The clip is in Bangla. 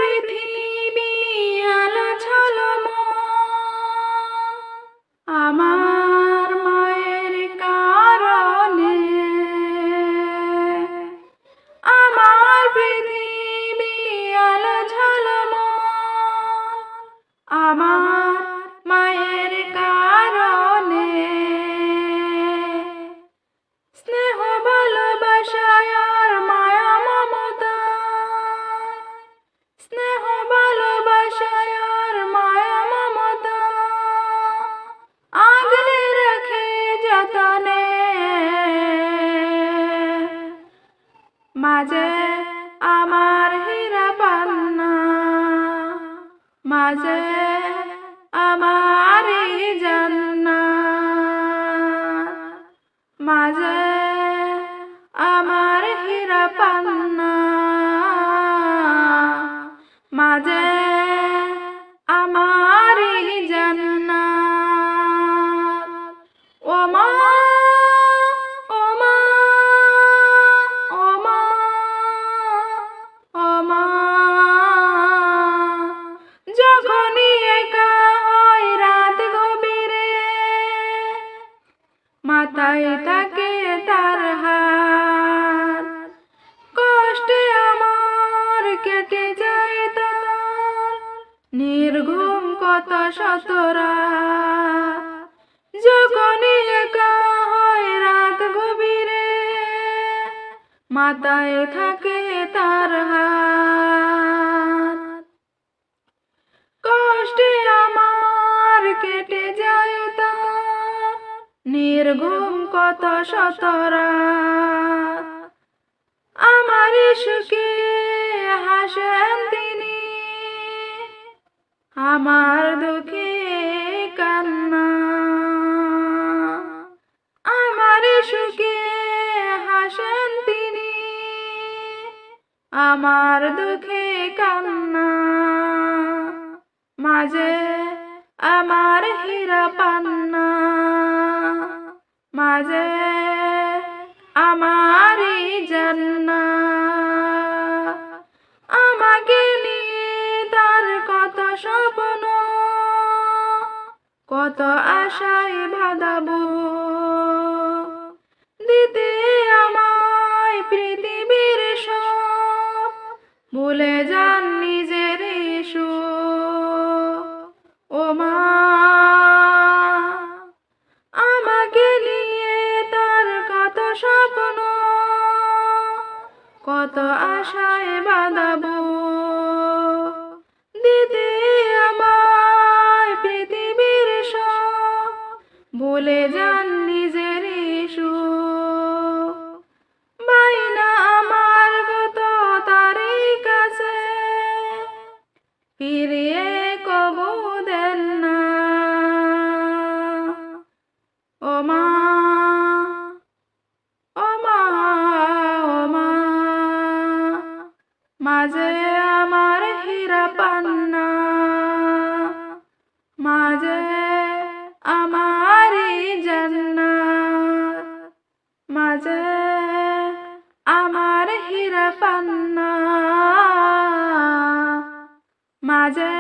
পৃথিবী আলো ঝলমল, আমার মায়ের কারণে। আমার পৃথিবী আলো ঝলমল, আমার মায়ের কারণে। স্নেহ ভালোবাসায় আর মায়া মমতা, স্নেহ ভালোবাসায় আর মায়া মমতা, আগলে রাখে যতনে। মাঝে আমার হীরা পান্না, মাঝে আমার জান্নাত, মাঝে আমার হীরা পান্না, মাঝে আমার জান্নাত। ও মা, ও মা, ও মা, ও মা, যখনই একা হয় রাত গভীরে, মাথায় থাকে তার হাত। কষ্টে আমার কেটে যায় তার নির্ঘুম কত শত রাত। যখনই একা হয় রাত গভীরে, মাথায় থাকে তার হাত। কষ্টে আমার কেটে যায় তার নির্ঘুম কত শত রাত। আমার সুখে হাসেন তিনি, আমার দুঃখে কান্না। আমার সুখে হাসেন তিনি, আমার দুঃখে কান্না। মাঝে আমার হীরা পান্না, মাঝে আমারই জান্নাত। আমাকে নিয়ে তার কত স্বপ্ন, কত আশায় বাঁধাবো। দিতে আমায় পৃথিবীর সব, ভুলে যান নিজের সুখ। ও মা, আমাকে নিয়ে তার কত স্বপ্ন, কত আশায় বাঁধাবো। দিতে আমায় পৃথিবীর সব, ভুলে যান নিজের সুখ। বাইনা আমার কত তারই কাছে, ফিরিয়ে কবু দেন না। ও মা, ও মা, ও মা, মাঝে আমার হীরা পান্না, মাঝে আমারই জান্নাত, মাঝে আমার হীরা পান্না, মাঝে